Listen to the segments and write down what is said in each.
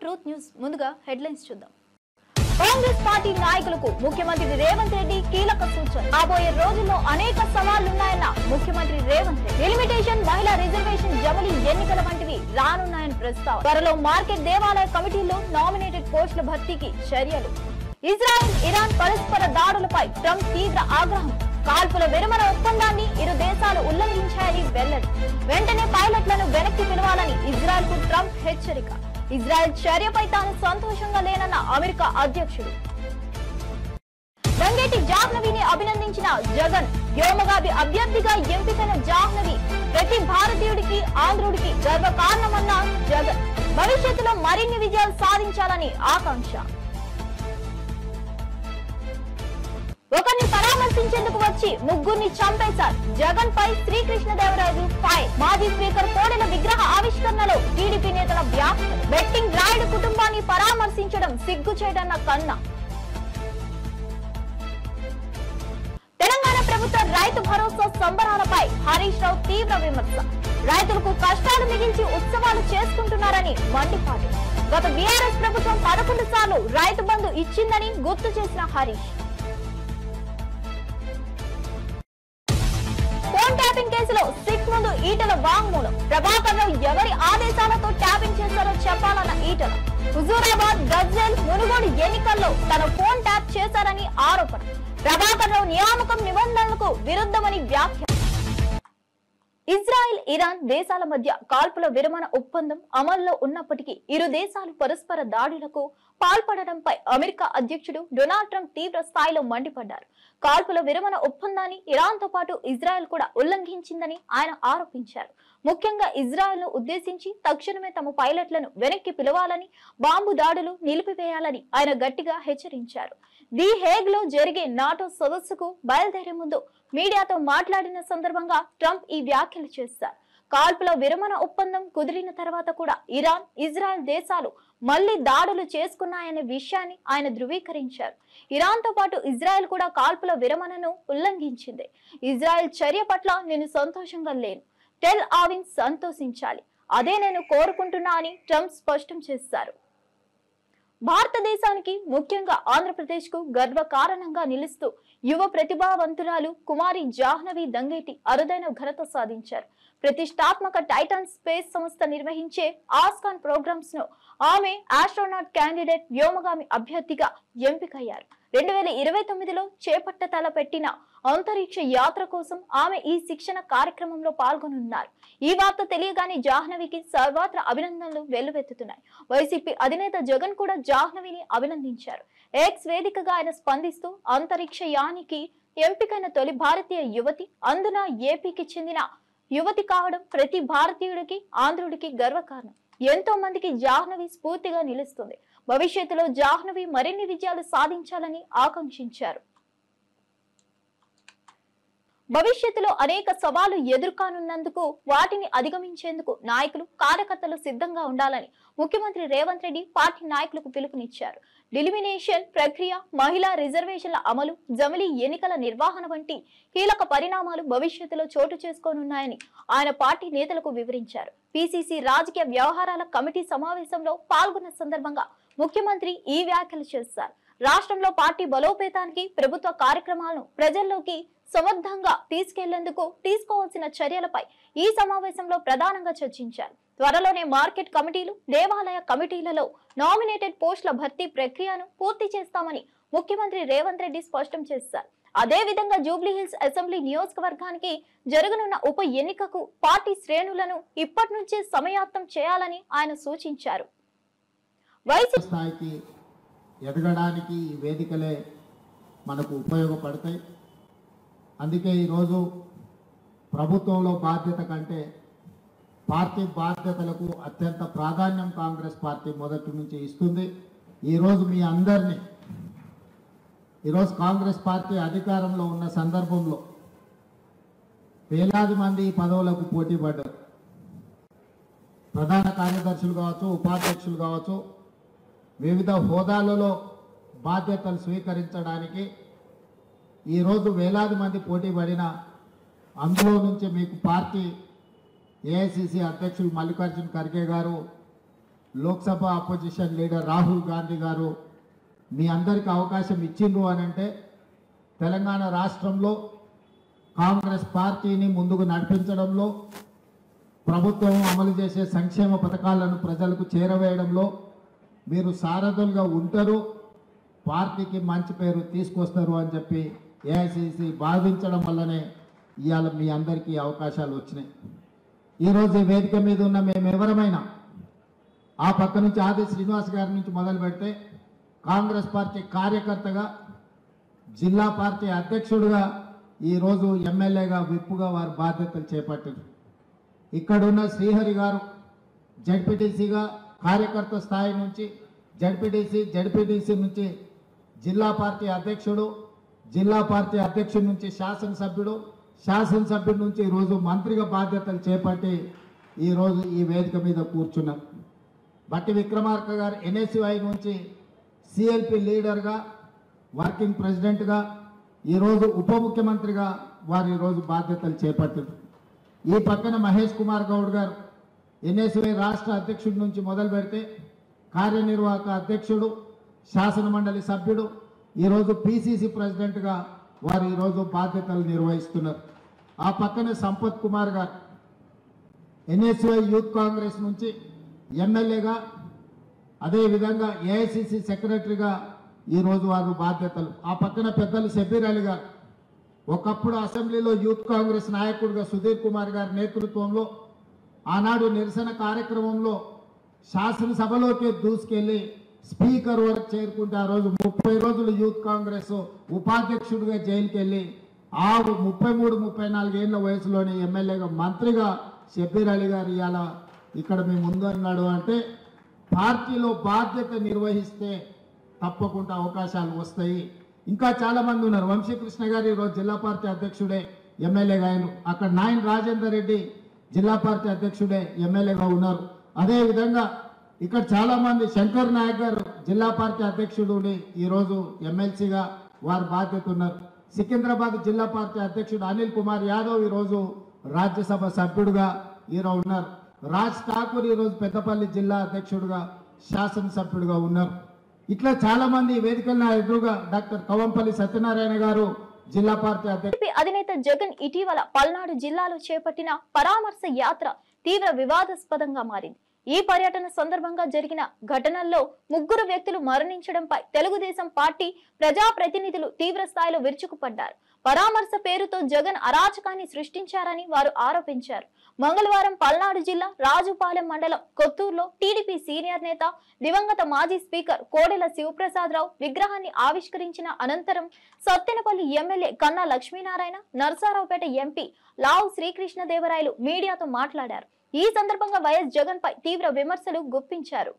Truth news ముందుగా headlines చూద్దాం. Congress party నాయకులకు ముఖ్యమంత్రి రేవంత్ రెడ్డి కీలక సూచన. రాబోయే రోజుల్లో అనేక సవాళ్లున్నాయన్న ముఖ్యమంత్రి రేవంత్ రెడ్డి. లిమిటేషన్, మహిళా రిజర్వేషన్, జమిలీ ఎన్నికల వంటివి రానున్నాయని ప్రస్తావన. త్వరలో మార్కెట్ దేవాలయ కమిటీలో నామినేటెడ్ పోస్టుల భర్తీకి చర్యలు. ఇజ్రాయెల్ ఇరాన్ పరస్పర దాడులపై ట్రంప్ తీవ్ర ఆగ్రహం. కాల్పుల విరమణ ఒప్పందాన్ని ఇరు దేశాలు ఉల్లంఘించాయని వెల్లడి. వెంటనే పైలట్లను వెనక్కి పిలవాలని ఇజ్రాయెల్ కు ట్రంప్ హెచ్చరిక. ఇజ్రాయెల్ చర్యపై తాను సంతోషంగా లేనన్న అమెరికా అధ్యక్షుడు. దంగేటి జాహ్నవిని అభినందించిన జగన్. వ్యోమగామి అభ్యర్థిగా ఎంపికైన జాహ్నవి ప్రతి భారతీయుడికి, ఆంధ్రుడికి గర్వకారణమన్న జగన్. భవిష్యత్తులో మరిన్ని విజయాలు సాధించాలని ఆకాంక్ష. ఒకరిని పరామర్శించేందుకు వచ్చి ముగ్గురిని చంపేశారు. జగన్ పై శ్రీకృష్ణదేవరాయలు ఫైర్. మాజీ స్పీకర్ కోడెల విగ్రహ ఆవిష్కరణలో టీడీపీ నేతల వ్యాఖ్యలు. బెట్టింగ్ రాయుడు కుటుంబాన్ని పరామర్శించడం సిగ్గుచేటన్న కన్నా. తెలంగాణ ప్రభుత్వ రైతు భరోసా సంబరాలపై హరీష్ రావు తీవ్ర విమర్శ. రైతులకు కష్టాలు మిగిల్చి ఉత్సవాలు చేసుకుంటున్నారని మండిపాటు. గత బీఆర్ఎస్ ప్రభుత్వం 11 సార్లు రైతు బంధు ఇచ్చిందని గుర్తు చేసిన హరీష్. ఫోన్ ట్యాపింగ్ కేసులో సిట్ ముందు ఈటల వాంగ్మూలం. ప్రభాకర్ రావు ఎవరి ఆదేశాలతో ట్యాపింగ్ చేశారో చెప్పాలన్న ఈటల. హుజూరాబాద్, గజ్వేల్, మునుగోడు ఎన్నికల్లో తన ఫోన్ ట్యాప్ చేశారని ఆరోపణ. ప్రభాకర్ రావు నియామకం నిబంధనలకు విరుద్ధమని వ్యాఖ్య. ఇజ్రాయెల్ ఇరాన్ దేశాల మధ్య కాల్పుల విరమణ ఒప్పందం అమల్లో ఉన్నప్పటికీ ఇరు దేశాలు పరస్పర దాడులకు పాల్పడడంపై అమెరికా అధ్యక్షుడు డొనాల్డ్ ట్రంప్ తీవ్ర స్థాయిలో మండిపడ్డారు. కాల్పుల విరమణ ఒప్పందాన్ని ఇరాన్ తో పాటు ఇజ్రాయెల్ కూడా ఉల్లంఘించిందని ఆయన ఆరోపించారు. ముఖ్యంగా ఇజ్రాయెల్ ను ఉద్దేశించి తక్షణమే తమ పైలట్లను వెనక్కి పిలవాలని, బాంబు దాడులు నిలిపివేయాలని ఆయన గట్టిగా హెచ్చరించారు. ది హేగ్ లో జరిగే నాటో సదస్సుకు బయలుదేరే ముందు మీడియాతో మాట్లాడిన సందర్భంగా ట్రంప్ ఈ వ్యాఖ్యలు చేశారు. కాల్పుల విరమణ ఒప్పందం కుదిరిన తర్వాత కూడా ఇరాన్, ఇజ్రాయెల్ దేశాలు మళ్లీ దాడులు చేసుకున్నాయనే విషయాన్ని ఆయన ధృవీకరించారు. ఇరాన్ తో పాటు ఇజ్రాయెల్ కూడా కాల్పుల విరమణను ఉల్లంఘించింది. ఇజ్రాయెల్ చర్య పట్ల నేను సంతోషంగా లేను. టెల్ అవివ్ సంతోషించాలి, అదే నేను కోరుకుంటున్నా అని ట్రంప్ స్పష్టం చేశారు. భారతదేశానికి, ముఖ్యంగా ఆంధ్రప్రదేశ్ కు గర్వకారణంగా నిలుస్తూ యువ ప్రతిభావంతురాలు కుమారి జాహ్నవి దంగేటి అరుదైన ఘనత సాధించారు. ప్రతిష్టాత్మక టైటాన్ స్పేస్ సంస్థ నిర్వహించే ఆస్కాన్ ప్రోగ్రామ్స్ ను ఆమె ఆస్ట్రోనాట్ క్యాండిడేట్ వ్యోమగామి అభ్యర్థిగా ఎంపికయ్యారు. 2029లో చేపట్టతలపెట్టిన అంతరిక్ష యాత్ర కోసం ఆమె ఈ శిక్షణ కార్యక్రమంలో పాల్గొనున్నారు. ఈ వార్త తెలియగానే జాహ్నవికి సర్వత్రా అభినందనలు వెల్లువెత్తుతున్నాయి. వైసీపీ అధినేత జగన్ కూడా జాహ్నవిని అభినందించారు. ఎక్స్ వేదికగా ఆయన స్పందిస్తూ అంతరిక్ష యానికి ఎంపికైన తొలి భారతీయ యువతి, అందున ఏపీకి చెందిన యువతి కావడం ప్రతి భారతీయుడికి, ఆంధ్రుడికి గర్వకారణం. ఎంతో మందికి జాహ్నవి స్ఫూర్తిగా నిలుస్తుంది. భవిష్యత్తులో జాహ్నవి మరిన్ని విజయాలు సాధించాలని ఆకాంక్షించారు. భవిష్యత్తులో అనేక సవాళ్లు ఎదుర్కొనున్నందుకు వాటిని అధిగమించేందుకు నాయకులు, కార్యకర్తలు సిద్ధంగా ఉండాలని ముఖ్యమంత్రి రేవంత్ రెడ్డి పార్టీ నాయకులకు పిలుపునిచ్చారు. డిలిమినేషన్ ప్రక్రియ, మహిళా రిజర్వేషన్ల అమలు, జమిలీ ఎన్నికల నిర్వహణ వంటి కీలక పరిణామాలు భవిష్యత్తులో చోటు చేసుకోనున్నాయని ఆయన పార్టీ నేతలకు వివరించారు. పిసిసి రాజకీయ వ్యవహారాల కమిటీ సమావేశంలో పాల్గొన్న సందర్భంగా ముఖ్యమంత్రి ఈ వ్యాఖ్యలు చేశారు. రాష్ట్రంలో పార్టీ బలోపేతానికి, ప్రభుత్వ కార్యక్రమాలను ప్రజల్లోకి సమర్థంగా తీసుకెళ్లేందుకు తీసుకోవాల్సిన చర్యలపై ఈ సమావేశంలో ప్రధానంగా చర్చించారు. త్వరలోనే మార్కెట్ కమిటీలు, దేవాలయ కమిటీలలో నామినేటెడ్ పోస్టుల భర్తీ ప్రక్రియను పూర్తి చేస్తామని ముఖ్యమంత్రి రేవంత్ రెడ్డి స్పష్టం చేశారు. అదే విధంగా జూబ్లీహిల్స్ అసెంబ్లీ నియోజకవర్గానికి జరగనున్న ఉప ఎన్నికకు పార్టీ శ్రేణులను ఇప్పటి నుంచే సమయాత్తం చేయాలని ఆయన సూచించారు. స్థాయికి ఎదగడానికి ఈ వేదికలే మనకు ఉపయోగపడతాయి. అందుకే ఈరోజు ప్రభుత్వంలో బాధ్యత కంటే పార్టీ బాధ్యతలకు అత్యంత ప్రాధాన్యం కాంగ్రెస్ పార్టీ మొదటి నుంచి ఇస్తుంది. ఈరోజు మీ అందరినీ, ఈరోజు కాంగ్రెస్ పార్టీ అధికారంలో ఉన్న సందర్భంలో వేలాది మంది పదవులకు పోటీ పడ్డారు. ప్రధాన కార్యదర్శులు కావచ్చు, ఉపాధ్యక్షులు కావచ్చు, వివిధ హోదాలలో బాధ్యతలు స్వీకరించడానికి ఈరోజు వేలాది మంది పోటీ పడిన అందులో నుంచి మీకు పార్టీ ఏఐసిసి అధ్యక్షులు మల్లికార్జున ఖర్గే గారు లోక్సభ అపోజిషన్ లీడర్ రాహుల్ గాంధీ గారు మీ అందరికీ అవకాశం ఇచ్చిండ్రు అని అంటే తెలంగాణ రాష్ట్రంలో కాంగ్రెస్ పార్టీని ముందుకు నడిపించడంలో, ప్రభుత్వం అమలు చేసే సంక్షేమ పథకాలను ప్రజలకు చేరవేయడంలో మీరు సారథులుగా ఉంటారు, పార్టీకి మంచి పేరు తీసుకొస్తారు అని చెప్పి ఏఐసిసి భావించడం వల్లనే ఇవాళ మీ అందరికీ అవకాశాలు వచ్చినాయి. ఈరోజు ఈ వేదిక మీద ఉన్న మేమెవరమైనా ఆ పక్క నుంచి ఆది శ్రీనివాస్ గారి నుంచి మొదలు పెడితే కాంగ్రెస్ పార్టీ కార్యకర్తగా, జిల్లా పార్టీ అధ్యక్షుడిగా, ఈరోజు ఎమ్మెల్యేగా, విప్పుగా వారి బాధ్యతలు చేపట్టారు. ఇక్కడున్న శ్రీహరి గారు జడ్పీటీసీగా కార్యకర్త స్థాయి నుంచి జడ్పీటీసీ నుంచి జిల్లా పార్టీ అధ్యక్షుడు, జిల్లా పార్టీ అధ్యక్షుడి నుంచి శాసనసభ్యుడి నుంచి ఈరోజు మంత్రిగా బాధ్యతలు చేపట్టి ఈరోజు ఈ వేదిక మీద కూర్చున్నారు. బట్టి విక్రమార్క గారు ఎన్ఎస్యుఐ నుంచి సిఎల్పి లీడర్గా, వర్కింగ్ ప్రెసిడెంట్గా, ఈరోజు ఉప ముఖ్యమంత్రిగా వారు ఈరోజు బాధ్యతలు చేపట్టారు. ఈ పక్కన మహేష్ కుమార్ గౌడ్ గారు ఎన్ఎస్యుఐ రాష్ట్ర అధ్యక్షుడి నుంచి మొదలు పెడితే కార్యనిర్వాహక అధ్యక్షుడు, శాసన మండలి సభ్యుడు, ఈరోజు పిసిసి ప్రెసిడెంట్గా వారు ఈరోజు బాధ్యతలు నిర్వహిస్తున్నారు. ఆ పక్కన సంపత్ కుమార్ గారు ఎన్ఎస్యుఐ యూత్ కాంగ్రెస్ నుంచి ఎమ్మెల్యేగా, అదేవిధంగా ఏఐసిసి సెక్రటరీగా ఈరోజు వారు బాధ్యతలు. ఆ పక్కన పెద్దలు షబీర్ అలీ గారు ఒకప్పుడు అసెంబ్లీలో యూత్ కాంగ్రెస్ నాయకుడిగా సుధీర్ కుమార్ గారి నేతృత్వంలో ఆనాడు నిరసన కార్యక్రమంలో శాసనసభలోకి దూసుకెళ్లి స్పీకర్ వరకు చేరుకుంటే ఆ రోజు 30 రోజులు యూత్ కాంగ్రెస్ ఉపాధ్యక్షుడిగా జైలుకి వెళ్ళి ఆ 33-34 ఏళ్ల వయసులోని ఎమ్మెల్యేగా, మంత్రిగా షబీర్ అలీ గారు ఇవాళ ఇక్కడ మీ ముందు అన్నాడు అంటే పార్టీలో బాధ్యత నిర్వహిస్తే తప్పకుండా అవకాశాలు వస్తాయి. ఇంకా చాలా మంది ఉన్నారు. వంశీకృష్ణ గారు ఈరోజు జిల్లా పార్టీ అధ్యక్షుడే ఎమ్మెల్యేగా అయినారు. అక్కడ నాయన్ రాజేందర్ రెడ్డి జిల్లా పార్టీ అధ్యక్షుడే ఎమ్మెల్యేగా ఉన్నారు. అదేవిధంగా ఇక్కడ చాలా మంది, శంకర్ నాయక్ గారు జిల్లా పార్టీ అధ్యక్షుడు ఈరోజు ఎమ్మెల్సీగా వారు బాధ్యత ఉన్నారు. సికింద్రాబాద్ జిల్లా పార్టీ అధ్యక్షుడు అనిల్ కుమార్ యాదవ్ ఈరోజు రాజ్యసభ సభ్యుడుగా ఈరోజు ఉన్నారు. రాజ్ ఠాకూర్ ఈరోజు పెద్దపల్లి జిల్లా అధ్యక్షుడుగా, శాసనసభ్యుడిగా ఉన్నారు. ఇట్లా చాలా మంది వేదికల ఎదురుగా డాక్టర్ కవంపల్లి సత్యనారాయణ గారు జిల్లా పార్టీ అధ్యక్షుడు. అధినేత జగన్ ఇటీవల పల్నాడు జిల్లాలో చేపట్టిన పరామర్శ యాత్ర తీవ్ర వివాదాస్పదంగా మారింది. ఈ పర్యటన సందర్భంగా జరిగిన ఘటనల్లో 3 వ్యక్తులు మరణించడంపై తెలుగుదేశం పార్టీ ప్రజాప్రతినిధులు తీవ్ర స్థాయిలో విరుచుకుపడ్డారు. పరామర్శ పేరుతో జగన్ అరాచకాన్ని సృష్టించారని వారు ఆరోపించారు. మంగళవారం పల్నాడు జిల్లా రాజుపాలెం మండలం కొత్తూరులో టీడీపీ సీనియర్ నేత, దివంగత మాజీ స్పీకర్ కోడెల శివప్రసాదరావు విగ్రహాన్ని ఆవిష్కరించిన అనంతరం సత్తెనపల్లి ఎమ్మెల్యే కన్నా లక్ష్మీనారాయణ, నరసారావుపేట ఎంపీ లావు శ్రీకృష్ణదేవరాయలు మీడియాతో మాట్లాడారు. ఈ సందర్భంగా వైఎస్ జగన్ పై తీవ్ర విమర్శలు గుప్పించారు.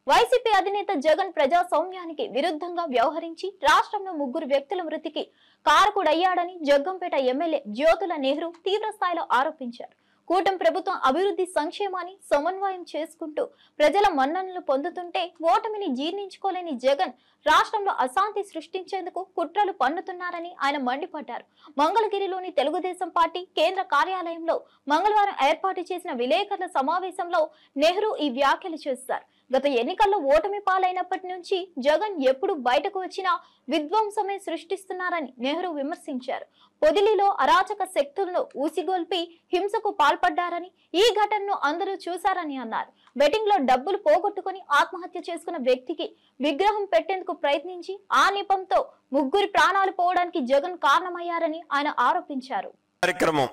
వైసీపీ అధినేత జగన్ ప్రజాస్వామ్యానికి విరుద్ధంగా వ్యవహరించి రాష్ట్రంలో 3 వ్యక్తుల మృతికి కారకుడయ్యాడని జగ్గంపేట ఎమ్మెల్యే జ్యోతుల నెహ్రూ తీవ్ర స్థాయిలో ఆరోపించారు. కూటమి ప్రభుత్వం అభివృద్ధి సంక్షేమాన్ని సమన్వయం చేసుకుంటూ ప్రజల మన్ననలు పొందుతుంటే ఓటమిని జీర్ణించుకోలేని జగన్ రాష్ట్రంలో అశాంతి సృష్టించేందుకు కుట్రలు పన్నుతున్నారని ఆయన మండిపడ్డారు. మంగళగిరిలోని తెలుగుదేశం పార్టీ కేంద్ర కార్యాలయంలో మంగళవారం ఏర్పాటు చేసిన విలేకరుల సమావేశంలో నెహ్రూ ఈ వ్యాఖ్యలు చేశారు. గత ఎన్నికల్లో ఓటమి పాలైనప్పటి నుంచి జగన్ ఎప్పుడు బయటకు వచ్చినా విధ్వంసమే సృష్టిస్తున్నారని నెహ్రూ విమర్శించారు. పొదిలిలో అరాచక శక్తులను ఊసిగొల్పి హింసకు పాల్పడ్డారని, ఈ ఘటనను అందరూ చూశారని అన్నారు. బెట్టింగ్ లో డబ్బులు పోగొట్టుకుని ఆత్మహత్య చేసుకున్న వ్యక్తికి విగ్రహం పెట్టేందుకు ప్రయత్నించి ఆ నెపంతో 3 ప్రాణాలు పోవడానికి జగన్ కారణమయ్యారని ఆయన ఆరోపించారు. కార్యక్రమం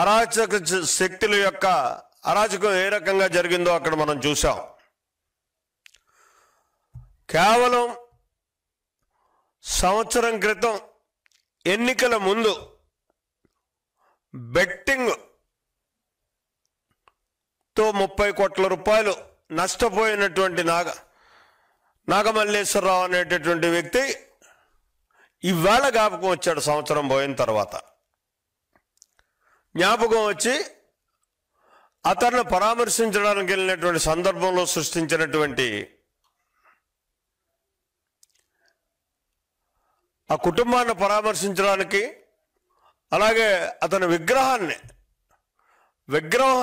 అరాచక శక్తుల యొక్క అరాచకం ఏ రకంగా జరిగిందో అక్కడ మనం చూసాం. కేవలం సంవత్సరం క్రితం ఎన్నికల ముందు బెట్టింగ్ తో 30 కోట్ల రూపాయలు నష్టపోయినటువంటి నాగమల్లేశ్వరరావు అనేటటువంటి వ్యక్తి ఇవాళ జ్ఞాపకం వచ్చాడు. సంవత్సరం పోయిన తర్వాత జ్ఞాపకం వచ్చి అతన్ని పరామర్శించడానికి వెళ్ళినటువంటి సందర్భంలో సృష్టించినటువంటి ఆ కుటుంబాన్ని పరామర్శించడానికి, అలాగే అతని విగ్రహం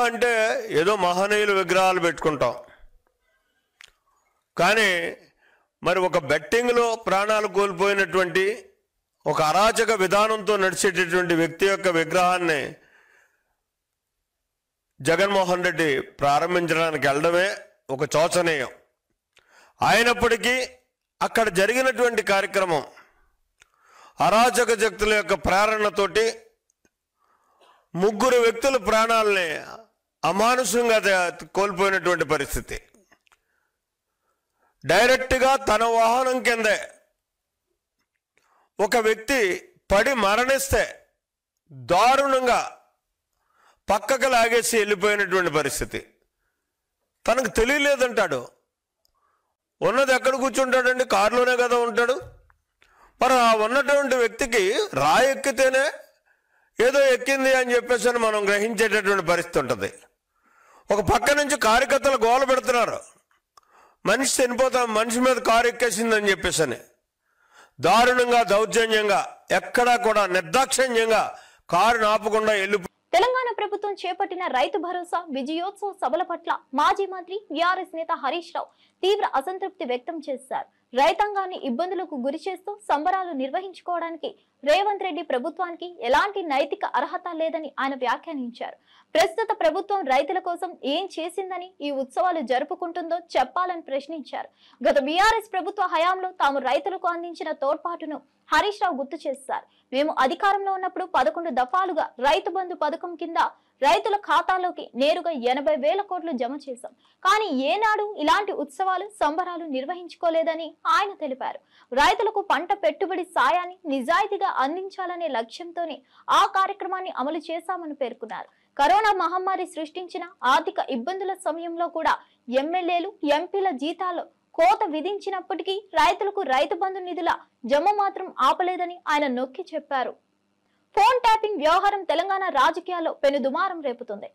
అంటే ఏదో మహనీయుల విగ్రహాలు పెట్టుకుంటాం, కానీ మరి ఒక బెట్టింగ్లో ప్రాణాలు కోల్పోయినటువంటి ఒక అరాచక విధానంతో నడిచేటటువంటి వ్యక్తి యొక్క విగ్రహాన్ని జగన్మోహన్ రెడ్డి ప్రారంభించడానికి వెళ్ళడమే ఒక శోచనీయం. అయినప్పటికీ అక్కడ జరిగినటువంటి కార్యక్రమం అరాచక శక్తుల యొక్క ప్రేరణతోటి 3 వ్యక్తుల ప్రాణాలని అమానుషంగా కోల్పోయినటువంటి పరిస్థితి. డైరెక్ట్గా తన వాహనం కిందే ఒక వ్యక్తి పడి మరణిస్తే దారుణంగా పక్కకు లాగేసి వెళ్ళిపోయినటువంటి పరిస్థితి. తనకు తెలియలేదంటాడు. ఉన్నది ఎక్కడ కూర్చుంటాడండి? కారులోనే కదా ఉంటాడు. మరి ఆ ఉన్నటువంటి వ్యక్తికి రాయి ఎక్కితేనే ఏదో ఎక్కింది అని చెప్పేసి అని మనం గ్రహించేటటువంటి పరిస్థితి ఉంటుంది. ఒక పక్క నుంచి కార్యకర్తలు గోల పెడుతున్నారు, మనిషి చనిపోతాం, మనిషి మీద కారు ఎక్కేసిందని చెప్పేసి దారుణంగా దౌర్జన్యంగా ఎక్కడా కూడా నిర్దాక్షిణ్యంగా కారును ఆపకుండా వెళ్ళిపో. తెలంగాణ ప్రభుత్వం చేపట్టిన రైతు భరోసా విజయోత్సవ సభల పట్ల మాజీ మంత్రి టీఆర్ఎస్ నేత హరీష్ రావు తీవ్ర అసంతృప్తి వ్యక్తం చేశారు. రైతాంగాన్ని ఇబ్బందులకు గురి చేస్తూ సంబరాలు నిర్వహించుకోవడానికి రేవంత్ రెడ్డి ప్రభుత్వానికి ఎలాంటి నైతిక అర్హత లేదని ఆయన వ్యాఖ్యానించారు. ప్రస్తుత ప్రభుత్వం రైతుల కోసం ఏం చేసిందని ఈ ఉత్సవాలు జరుపుకుంటుందో చెప్పాలని ప్రశ్నించారు. గత బీఆర్ఎస్ ప్రభుత్వ హయాంలో తాము రైతులకు అందించిన తోడ్పాటును హరీష్ రావు గుర్తు చేశారు. మేము అధికారంలో ఉన్నప్పుడు 11 దఫాలుగా రైతు బంధు పథకం కింద రైతుల ఖాతాలోకి నేరుగా 80,000 కోట్లు జమ చేశాం. కానీ ఏనాడు ఇలాంటి ఉత్సవాలు సంబరాలు నిర్వహించుకోలేదని ఆయన తెలిపారు. రైతులకు పంట పెట్టుబడి సాయాన్ని నిజాయితీగా అందించాలనే లక్ష్యంతోనే ఆ కార్యక్రమాన్ని అమలు చేశామని పేర్కొన్నారు. కరోనా మహమ్మారి సృష్టించిన ఆర్థిక ఇబ్బందుల సమయంలో కూడా ఎమ్మెల్యేలు, ఎంపీల జీతాల్లో కోత విధించినప్పటికీ రైతులకు రైతు బంధు నిధుల జమ మాత్రం ఆపలేదని ఆయన నొక్కి చెప్పారు. ఫోన్ ట్యాపింగ్ వ్యవహారం తెలంగాణ రాజకీయాల్లో పెనుదుమారం రేపుతుంది.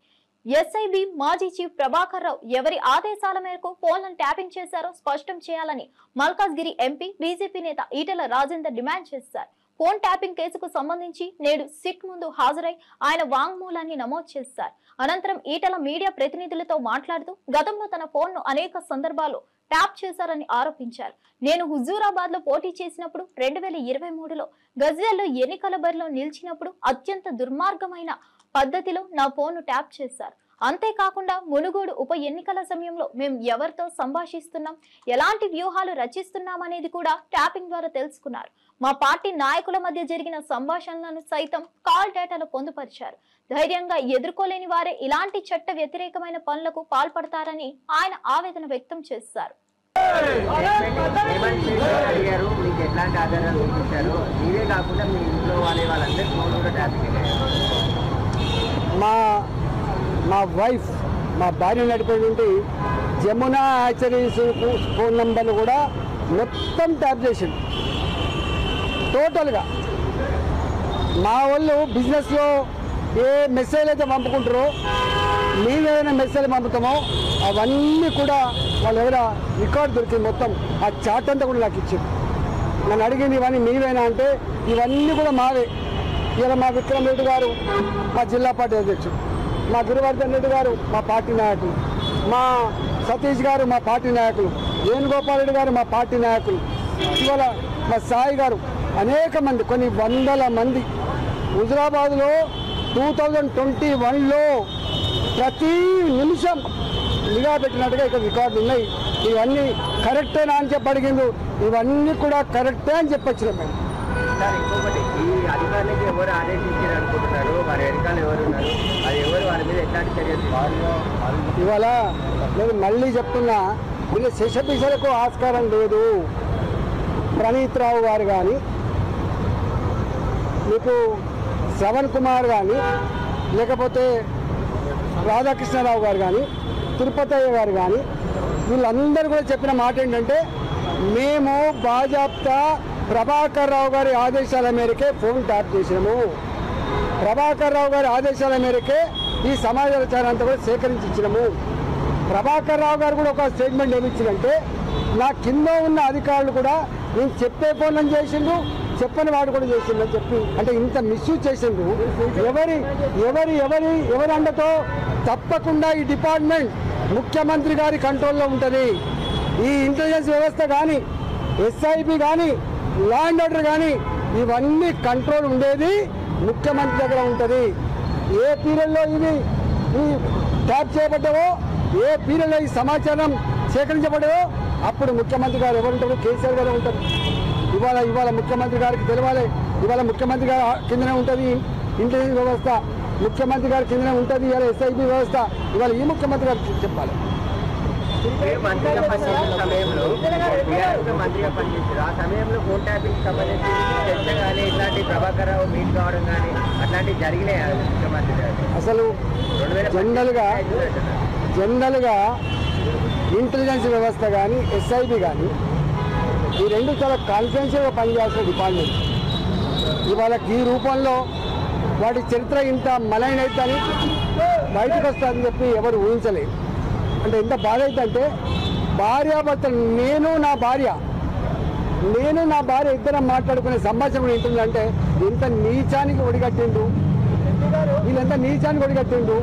ఎస్ఐబి మాజీ చీఫ్ ప్రభాకర్ రావు ఎవరి ఆదేశాల మేరకు ఫోన్లను ట్యాపింగ్ చేశారో స్పష్టం చేయాలని మల్కాజ్గిరి ఎంపీ బీజేపీ నేత ఈటెల రాజేందర్ డిమాండ్ చేశారు. ఫోన్ ట్యాపింగ్ కేసుకు సంబంధించి నేడు సిట్ ముందు హాజరై ఆయన వాంగ్మూలాన్ని నమోదు చేశారు. అనంతరం ఈటెల మీడియా ప్రతినిధులతో మాట్లాడుతూ గతంలో తన ఫోన్ను అనేక సందర్భాల్లో ట్యాప్ చేశారని ఆరోపించారు. నేను హుజూరాబాద్ లో పోటీ చేసినప్పుడు 2023లో గజ్వేల్లో ఎన్నికల బరిలో నిలిచినప్పుడు అత్యంత దుర్మార్గమైన పద్ధతిలో నా ఫోన్ను ట్యాప్ చేశారు. అంతేకాకుండా మునుగోడు ఉప ఎన్నికల సమయంలో మేము ఎవరితో సంభాషిస్తున్నాం, ఎలాంటి వ్యూహాలు రచిస్తున్నామనేది కూడా ట్యాపింగ్ ద్వారా తెలుసుకున్నారు. మా పార్టీ నాయకుల మధ్య జరిగిన సంభాషణలను సైతం కాల్ డేటాలో పొందుపరిచారు. ధైర్యంగా ఎదుర్కోలేని వారే ఇలాంటి చట్ట వ్యతిరేకమైన పనులకు పాల్పడతారని ఆయన ఆవేదన వ్యక్తం చేశారు. మా వైఫ్, మా భార్య నడిపేటువంటి జమునా హ్యాచరీస్ ఫోన్ నంబర్లు కూడా మొత్తం ట్యాప్ చేసిండు టోటల్గా. మా వాళ్ళు బిజినెస్లో ఏ మెసేజ్ అయితే పంపుకుంటారో, మేము ఏదైనా మెసేజ్ పంపుతామో అవన్నీ కూడా వాళ్ళు ఎవరైనా రికార్డు దొరికింది మొత్తం. ఆ చాట్ అంతా కూడా నాకు ఇచ్చింది. నన్ను అడిగింది ఇవన్నీ మీవేనా అంటే ఇవన్నీ కూడా మావే. ఇలా మా విక్రమ్ రెడ్డి గారు మా జిల్లా పార్టీ అధ్యక్షుడు, మా గిరివర్ధన్ రెడ్డి గారు మా పార్టీ నాయకులు, మా సతీష్ గారు మా పార్టీ నాయకులు, వేణుగోపాల్ రెడ్డి గారు మా పార్టీ నాయకులు, ఇవాళ మా సాయి గారు, అనేక మంది, కొన్ని వందల మంది. హుజురాబాద్లో 2021లో ప్రతి నిమిషం నిఘా పెట్టినట్టుగా ఇక్కడ రికార్డులు ఉన్నాయి. ఇవన్నీ కరెక్టేనా అని చెప్పి అడిగింది. ఇవన్నీ కూడా కరెక్టే అని చెప్పొచ్చినాం మేము. ఇంకొకటి, ఈ అధికారులకి ఎవరు ఆదేశించారు అనుకుంటున్నారు, వారి వెనకాల ఎవరు ఉన్నారు, అది ఎవరు, వారి మీద ఎట్లాంటి చర్యలు? ఇవాళ నేను మళ్ళీ చెప్తున్నా, వీళ్ళు శిశపిశలకు ఆస్కారం లేదు. ప్రణీత్ రావు గారు కానీ, మీకు శ్రవణ్ కుమార్ కానీ, లేకపోతే రాధాకృష్ణరావు గారు కానీ, తిరుపతయ్య గారు కానీ, వీళ్ళందరూ కూడా చెప్పిన మాట ఏంటంటే, మేము బాజాప్తా ప్రభాకర్ రావు గారి ఆదేశాల మేరకే ఫోన్ ట్యాప్ చేసినాము. ప్రభాకర్ రావు గారి ఆదేశాల మేరకే ఈ సమాచారం అంతా కూడా సేకరించి ఇచ్చినాము. ప్రభాకర్ రావు గారు కూడా ఒక స్టేట్మెంట్ ఏమిచ్చిందంటే, నా కింద ఉన్న అధికారులు కూడా నేను చెప్పే ఫోన్లను చేసిండు, చెప్పని వాడు కూడా చేసిండు అని చెప్పి, అంటే ఇంత మిస్యూజ్ చేసిండు. ఎవరి అండతో? తప్పకుండా ఈ డిపార్ట్మెంట్ ముఖ్యమంత్రి గారి కంట్రోల్లో ఉంటుంది. ఈ ఇంటెలిజెన్స్ వ్యవస్థ కానీ, ఎస్ఐబి కానీ, లా అండ్ ఆర్డర్ కానీ ఇవన్నీ కంట్రోల్ ఉండేది ముఖ్యమంత్రి దగ్గర ఉంటుంది. ఏ పీరియడ్లో ఇవి ట్యాప్ చేయబడ్డావో, ఏ పీరియడ్లో ఈ సమాచారం సేకరించబడ్డావో అప్పుడు ముఖ్యమంత్రి గారు ఎవరుంటారు? కేసీఆర్ గారు ఉంటారు. ఇవాళ ముఖ్యమంత్రి గారికి తెలవాలి. ఇవాళ ముఖ్యమంత్రి గారి కిందనే ఉంటుంది ఇంటెలిజెన్స్ వ్యవస్థ, ముఖ్యమంత్రి గారి కిందనే ఉంటుంది ఇవాళ ఎస్ఐబి వ్యవస్థ. ఇవాళ ఈ ముఖ్యమంత్రి గారు చెప్పాలి. మంత్రిగా పనిచేసిన సమయంలో మంత్రిగా పనిచేశారు. ఆ సమయంలో ఫోన్ ట్యాపింగ్ సంబంధించి చర్చ కానీ ఇట్లాంటి ప్రభాకర్ రావు మీట్ కావడం కానీ అట్లాంటివి జరిగినాయి ముఖ్యమంత్రి గారు. అసలు జనరల్గా ఇంటెలిజెన్స్ వ్యవస్థ కానీ, ఎస్ఐబి కానీ ఈ రెండు చాలా కాన్ఫిడెన్షియల్గా పనిచేయాల్సిన డిపార్ట్మెంట్. ఇవాళ ఈ రూపంలో వాటి చరిత్ర ఇంత మలైనైతని బయటకు వస్తుందని చెప్పి ఎవరు ఊహించలేదు. అంటే ఎంత బాధ అవుతుందంటే భార్యాభర్తలు నేను నా భార్య ఇద్దరం మాట్లాడుకునే సంభాషణ కూడా ఉంటుందంటే ఎంత నీచానికి ఒడిగట్టిండు, వీళ్ళెంత నీచానికి ఒడిగట్టిండు.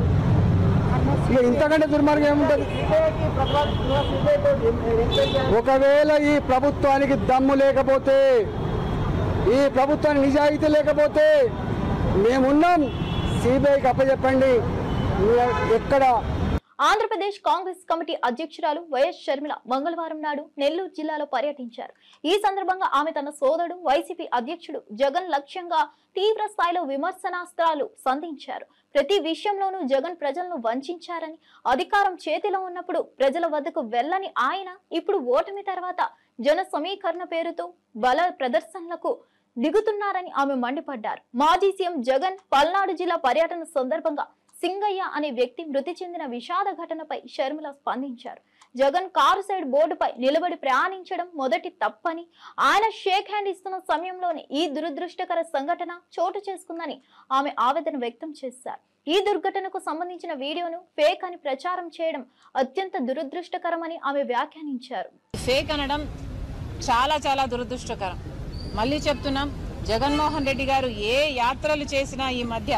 ఇక ఇంతకంటే దుర్మార్గం ఏముంటుంది? ఒకవేళ ఈ ప్రభుత్వానికి దమ్ము లేకపోతే, ఈ ప్రభుత్వానికి నిజాయితీ లేకపోతే మేమున్నాం, సిబిఐకి అప్పచెప్పండి. ఎక్కడ ఆంధ్రప్రదేశ్ కాంగ్రెస్ కమిటీ అధ్యక్షురాలు వైఎస్ షర్మిల మంగళవారం నాడు నెల్లూరు జిల్లాలో పర్యటించారు. ఈ సందర్భంగా ఆమె తన సోదరుడు వైసీపీ అధ్యక్షుడు జగన్ లక్ష్యంగా తీవ్ర స్థాయిలో విమర్శనాస్త్రాలు సంధించారు. ప్రతి విషయంలోనూ జగన్ ప్రజలను వంచారని, అధికారం చేతిలో ఉన్నప్పుడు ప్రజల వద్దకు వెళ్లని ఆయన ఇప్పుడు ఓటమి తర్వాత జన సమీకరణ పేరుతో బల ప్రదర్శనలకు దిగుతున్నారని ఆమె మండిపడ్డారు. మాజీ సీఎం జగన్ పల్నాడు జిల్లా పర్యటన సందర్భంగా సింగయ్య అనే వ్యక్తి మృతి చెందిన విషాద ఘటనపై షర్మిల స్పందించారు. జగన్ కారు సైడ్ బోర్డుపై నిలబడి ప్రయాణించడం మొదటి తప్పని, ఆయన షేక్ హ్యాండ్ ఇస్తున్న సమయంలోనే ఈ దురదృష్టకర సంఘటన చోటు చేసుకుందని ఆమె ఆవేదన వ్యక్తం చేశారు. ఈ దుర్ఘటనకు సంబంధించిన వీడియోను ఫేక్ అని ప్రచారం చేయడం అత్యంత దురదృష్టకరమని ఆమె వ్యాఖ్యానించారు. ఫేక్ అనడం చాలా చాలా దురదృష్టకరం. మళ్ళీ చెప్తున్నాం, జగన్మోహన్ రెడ్డి గారు ఏ యాత్రలు చేసినా ఈ మధ్య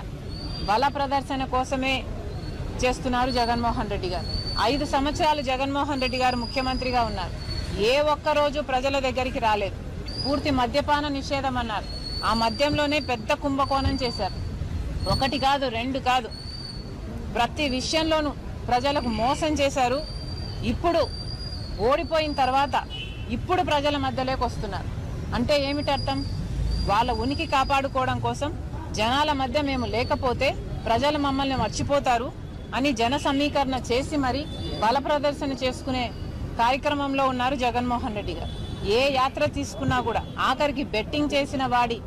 బల ప్రదర్శన కోసమే చేస్తున్నారు. జగన్మోహన్ రెడ్డి గారు 5 సంవత్సరాలు జగన్మోహన్ రెడ్డి గారు ముఖ్యమంత్రిగా ఉన్నారు. ఏ ఒక్కరోజు ప్రజల దగ్గరికి రాలేదు. పూర్తి మద్యపాన నిషేధం అన్నారు. ఆ మద్యంలోనే పెద్ద కుంభకోణం చేశారు. 1 కాదు 2 కాదు, ప్రతి విషయంలోనూ ప్రజలకు మోసం చేశారు. ఇప్పుడు ఓడిపోయిన తర్వాత ఇప్పుడు ప్రజల మధ్యలోకి వస్తున్నారు. అంటే ఏమిటి అర్థం? వాళ్ళ ఉనికి కాపాడుకోవడం కోసం జనాల మధ్య మేము లేకపోతే ప్రజలు మమ్మల్ని మర్చిపోతారు అని జన సమీకరణ చేసి మరి బల ప్రదర్శన చేసుకునే కార్యక్రమంలో ఉన్నారు జగన్మోహన్ రెడ్డి గారు. ఏ యాత్ర తీసుకున్నా కూడా ఆఖరికి బెట్టింగ్ చేసిన వాడి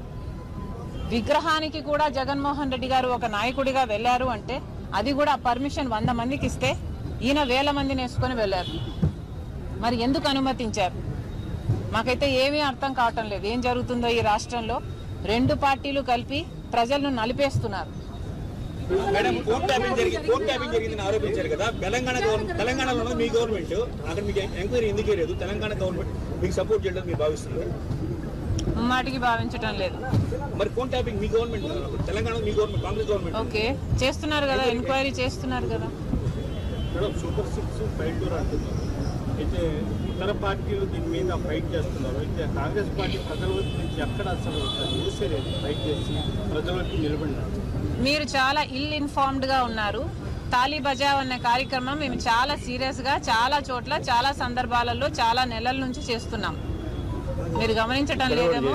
విగ్రహానికి కూడా జగన్మోహన్ రెడ్డి గారు ఒక నాయకుడిగా వెళ్ళారు అంటే అది కూడా పర్మిషన్ 100 మందికి ఇస్తే ఈయన 1000 మందిని వేసుకొని వెళ్ళారు. మరి ఎందుకు అనుమతించారు? మాకైతే ఏమీ అర్థం కావటం లేదు. ఏం జరుగుతుందో ఈ రాష్ట్రంలో 2 పార్టీలు కలిపి ప్రజలను నలిపేస్తున్నారు. మేడం కోర్టు ట్యాపింగ్ జరిగిందని ఆరోపించారు కదా. తెలంగాణలో మీ గవర్నమెంట్ అక్కడ మీకు ఎంక్వైరీ ఎందుకు లేదు? తెలంగాణ గవర్నమెంట్ మీకు సపోర్ట్ చేయడం మీరు భావిస్తున్నారు? మాటికి భావించడం లేదు. మరి ఫోన్ ట్యాపింగ్ మీ గవర్నమెంట్, తెలంగాణ మీ గవర్నమెంట్, కాంగ్రెస్ గవర్నమెంట్ ఓకే చేస్తున్నారు కదా, ఎంక్వైరీ చేస్తున్నారు కదా. మేడం సూపర్ 6 ఫైట్ డోర్ అంటున్నారు. అయితే ఇతర పార్టీలు దీని మీద ఫైట్ చేస్తున్నారు. అయితే కాంగ్రెస్ పార్టీ ప్రజల వైపు నుంచి ఎక్కడ అసలు చూసేలేదు, ఫైట్ చేసి ప్రజల వైపు నిలబడినారు. మీరు చాలా ఇల్ ఇన్ఫార్మ్డ్ గా ఉన్నారు. తాళీ బజావ్ అనే కార్యక్రమం మేము చాలా సీరియస్ గా చాలా చోట్ల చాలా సందర్భాలలో చాలా నెలల నుంచి చేస్తున్నాం. మీరు గమనించటం లేదేమో.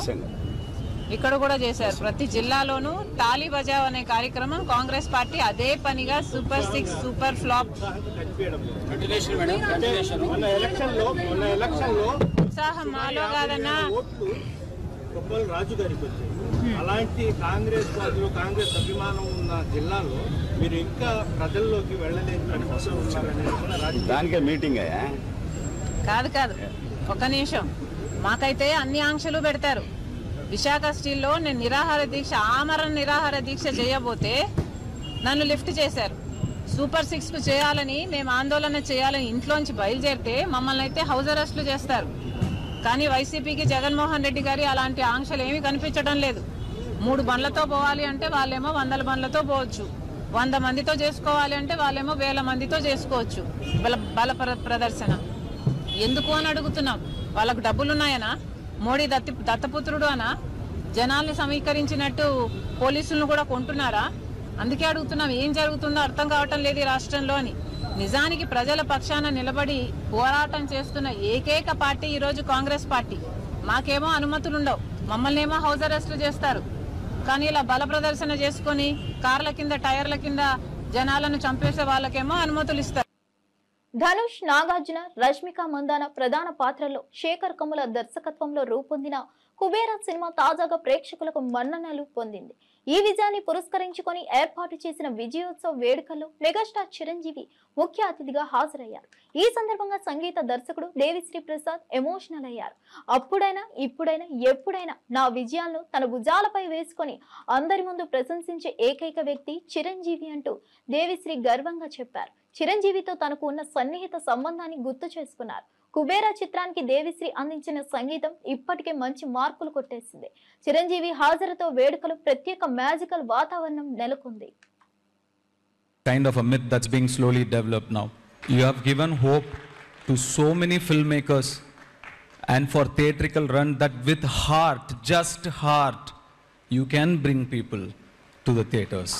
ఇక్కడ కూడా చేశారు. ప్రతి జిల్లాలోనూ తాళీ బజావ్ అనే కార్యక్రమం కాంగ్రెస్ పార్టీ అదే పనిగా సూపర్ 6 సూపర్ ఫ్లాప్ ఉత్సాహం మాలో కాదన్నా. రాజు గారికి వచ్చాయి. అలాంటి కాంగ్రెస్ పార్టీలో కాంగ్రెస్ అభిమానం ఉన్న జిల్లాలో మీరు ఇంకా ప్రజల్లోకి వెళ్ళలేని పరిస్థితులు ఉన్నారని దానికే మీటింగ్ కాదు ఒక నిమిషం. మాకైతే అన్ని ఆంక్షలు పెడతారు. విశాఖ స్టీల్లో నేను ఆమరణ నిరాహార దీక్ష చేయబోతే నన్ను లిఫ్ట్ చేశారు. సూపర్ 6 చేయాలని మేము ఆందోళన చేయాలని ఇంట్లోంచి బయలుదేరితే మమ్మల్ని అయితే హౌస్ అరెస్టులు చేస్తారు. కానీ వైసీపీకి జగన్మోహన్ రెడ్డి గారి అలాంటి ఆంక్షలు ఏమీ కనిపించడం లేదు. 3 బండ్లతో పోవాలి అంటే వాళ్ళేమో 100 బండ్లతో పోవచ్చు. 100 మందితో చేసుకోవాలి అంటే వాళ్ళేమో 1000 మందితో చేసుకోవచ్చు. బల ప్రదర్శన ఎందుకు అని అడుగుతున్నాం. వాళ్ళకు డబ్బులున్నాయనా, మోడీ దత్తపుత్రుడు అనా, జనాల్ని సమీకరించినట్టు పోలీసులను కూడా కొంటున్నారా? అందుకే అడుగుతున్నాం, ఏం జరుగుతుందో అర్థం కావటం లేదు ఈ రాష్ట్రంలో అని. నిజానికి ప్రజల పక్షాన నిలబడి పోరాటం చేస్తున్న ఏకైక పార్టీ ఈరోజు కాంగ్రెస్ పార్టీ. మాకేమో అనుమతులు ఉండవు, మమ్మల్ని ఏమో హౌస్ అరెస్టులు చేస్తారు. కానీ ఇలా బల ప్రదర్శన చేసుకొని కార్ల కింద టైర్ల కింద జనాలను చంపేసే వాళ్ళకేమో అనుమతులు ఇస్తారు. ధనుష్, నాగార్జున, రష్మిక మందాన ప్రధాన పాత్రల్లో శేఖర్ కమ్ముల దర్శకత్వంలో రూపొందిన కుబేరా సినిమా తాజాగా ప్రేక్షకులకు మన్ననలు పొందింది. ఈ విజయాన్ని పురస్కరించుకొని ఏర్పాటు చేసిన విజయోత్సవ వేడుకల్లో మెగాస్టార్ చిరంజీవి ముఖ్య అతిథిగా హాజరయ్యారు. ఈ సందర్భంగా సంగీత దర్శకుడు దేవిశ్రీ ప్రసాద్ ఎమోషనల్ అయ్యారు. అప్పుడైనా ఇప్పుడైనా ఎప్పుడైనా నా విజయాలను తన భుజాలపై వేసుకొని అందరి ముందు ప్రశంసించే ఏకైక వ్యక్తి చిరంజీవి అంటూ దేవిశ్రీ గర్వంగా చెప్పారు. చిరంజీవితో తనకు ఉన్న సన్నిహిత సంబంధాన్ని గుర్తు చేసుకున్నారు. కుబేరా చిత్రానికి దేవిశ్రీ అందించిన సంగీతం ఇప్పటికే మంచి మార్కులు కొట్టేసింది. చిరంజీవి హాజరుతో వేడుకలు ప్రత్యేక మ్యాజికల్ వాతావరణం నెలకొంది. Kind of a myth that's being slowly developed now. You have given hope to so many filmmakers and for theatrical run that with heart, just heart, you can bring people to the theaters.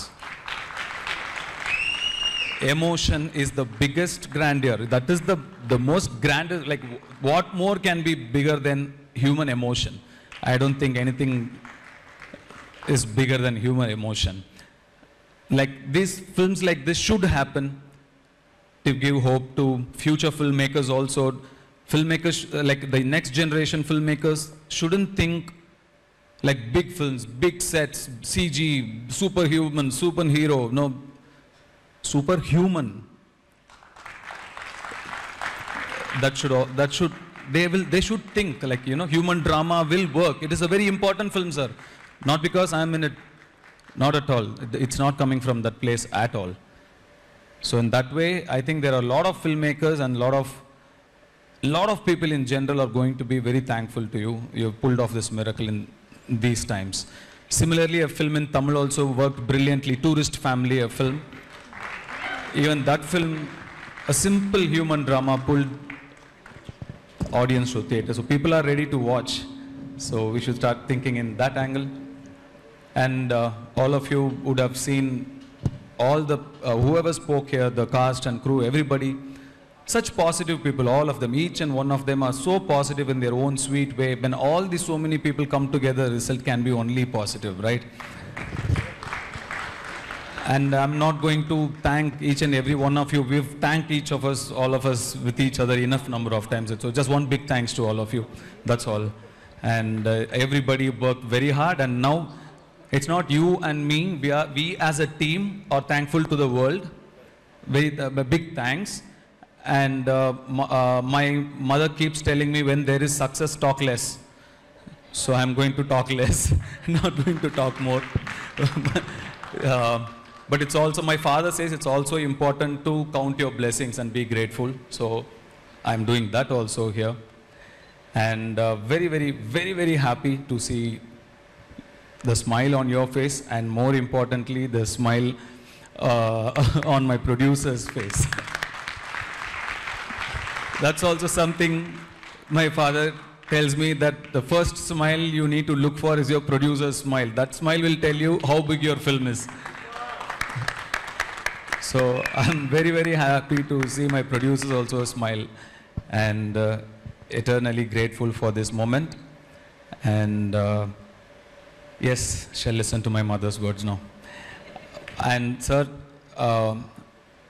Emotion is the biggest grandeur. That is the most grandest, like what more can be bigger than human emotion? I don't think anything is bigger than human emotion. Like these films like this should happen to give hope to future filmmakers also. Filmmakers, like the next generation filmmakers shouldn't think like big films, big sets, CG, superhuman, superhero, no, superhuman. That should they should think like, you know, human drama will work. It is a very important film, sir. Not because I am in it, not at all. It's not coming from that place at all. So in that way, I think there are a lot of filmmakers and lot of people in general are going to be very thankful to you. You have pulled off this miracle in these times. Similarly, a film in Tamil also worked brilliantly. Tourist Family, a film. Even that film, a simple human drama, pulled audience to theatre. So people are ready to watch. So we should start thinking in that angle. And all of you would have seen all the, whoever spoke here, the cast and crew, everybody, such positive people, all of them, each and one of them are so positive in their own sweet way. When all these so many people come together, the result can be only positive, right? And I'm not going to thank each and every one of you. We've thanked each of us, all of us, with each other enough number of times. So just one big thanks to all of you. That's all. And everybody worked very hard. And now it's not you and me. We as a team are thankful to the world. Very big thanks. And my mother keeps telling me, when there is success, talk less. So I'm going to talk less, not going to talk more. But it's also, my father says it's also important to count your blessings and be grateful. So I'm doing that also here. And very, very, very, very happy to see the smile on your face, and more importantly, the smile on my producer's face. That's also something my father tells me, that the first smile you need to look for is your producer's smile. That smile will tell you how big your film is. So I'm very, very happy to see my producers also smile, and eternally grateful for this moment. And yes, shall listen to my mother's words now. And sir,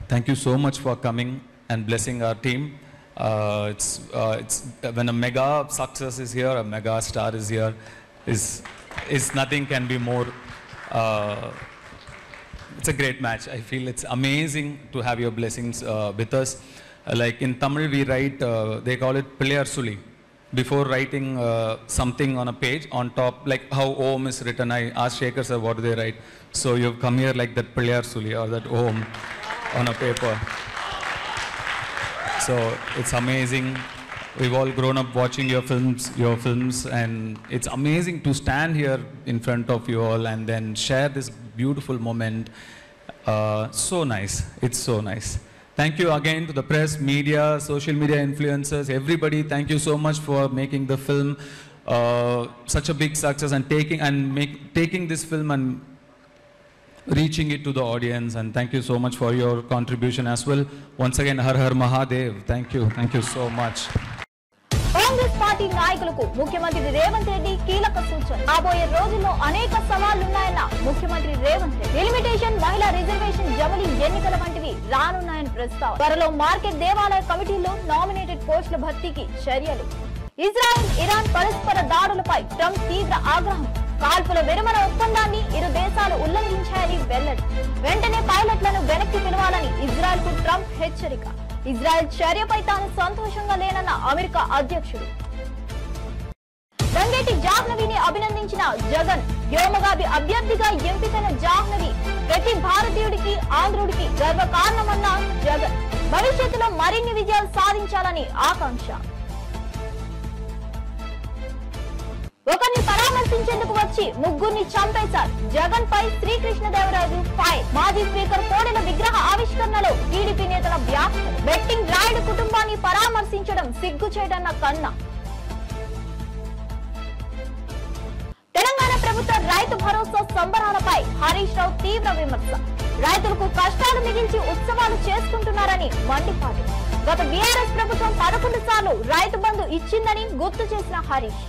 thank you so much for coming and blessing our team. It's when a mega success is here, a mega star is here, is nothing can be more. It's a great match. I feel it's amazing to have your blessings with us. Like in Tamil, we write, they call it Pillayar Suli. Before writing something on a page, on top, like how Om is written, I asked Shekhar sir, what do they write? So you've come here like that Pillayar Suli or that Om on a paper. So it's amazing. We've all grown up watching your films, and it's amazing to stand here in front of you all and then share this beautiful moment. So nice. It's so nice. Thank you again to the press, media, social media influencers, everybody. Thank you so much for making the film such a big success and taking this film and reaching it to the audience. And thank you so much for your contribution as well. Once again, Har Har Mahadev. Thank you so much. Congress party నాయకులకు ముఖ్యమంత్రి రేవంత్ రెడ్డి కీలక సూచన. రాబోయే రోజుల్లో అనేక సవాళ్లున్నాయన్న ముఖ్యమంత్రి రేవంత్ రెడ్డి. డెలిమిటేషన్, మహిళా reservation, జమిలీ ఎన్నికల వంటివి రానున్నాయని ప్రస్తావన. త్వరలో మార్కెట్ దేవాలయ కమిటీలో నామినేటెడ్ పోస్టుల భర్తీకి చర్యలు. ఇజ్రాయెల్, ఇరాన్ పరస్పర దాడులపై ట్రంప్ తీవ్ర ఆగ్రహం. కాల్పుల విరమణ ఒప్పందాన్ని ఇరు దేశాలు ఉల్లంఘించాయని వెల్లడి. వెంటనే పైలట్లను వెనక్కి పిలవాలని ఇజ్రాయెల్ కు ట్రంప్ హెచ్చరిక. ఇజ్రాయెల్ చర్యపై తాను సంతోషంగా లేనన్న అమెరికా అధ్యక్షుడు. రంగేటి జాహ్నవిని అభినందించిన జగన్. వ్యోమగామి అభ్యర్థిగా ఎంపికైన జాహ్నవి ప్రతి భారతీయుడికి, ఆంధ్రుడికి గర్వకారణమన్న జగన్. భవిష్యత్తులో మరిన్ని విజయాలు సాధించాలని ఆకాంక్ష. ఒకరిని పరామర్శించేందుకు వచ్చి ముగ్గురిని చంపేశారు. జగన్ పై శ్రీకృష్ణదేవరాజు ఫైర్. మాజీ స్పీకర్ కోడెల విగ్రహ ఆవిష్కరణలో టీడీపీ నేతల వ్యాఖ్యలు. బెట్టింగ్ రాయుడు కుటుంబాన్ని పరామర్శించడం సిగ్గుచేటన్న కన్నా. తెలంగాణ ప్రభుత్వ రైతు భరోసా సంబరాలపై హరీష్ రావు తీవ్ర విమర్శ. రైతులకు కష్టాలు మిగిల్చి ఉత్సవాలు చేసుకుంటున్నారని మండిపాటు. గత బీఆర్ఎస్ ప్రభుత్వం 11 సార్లు రైతు బంధు ఇచ్చిందని గుర్తు చేసిన హరీష్.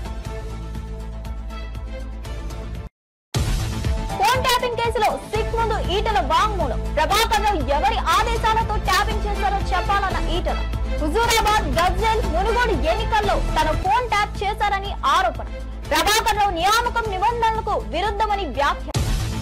ఫోన్ ట్యాపింగ్ కేసులో సిక్ ముందు ఈటల వాంగ్మూలం. ప్రభాకర్ రావు ఎవరి ఆదేశాలతో ట్యాపింగ్ చేశారో చెప్పాలన్న ఈటల. హుజూరాబాద్, గజ్వేల్, మునుగోడు ఎన్నికల్లో తన ఫోన్ ట్యాప్ చేశారని ఆరోపణ. ప్రభాకర్ రావు నియామకం నిబంధనలకు విరుద్ధమని వ్యాఖ్య.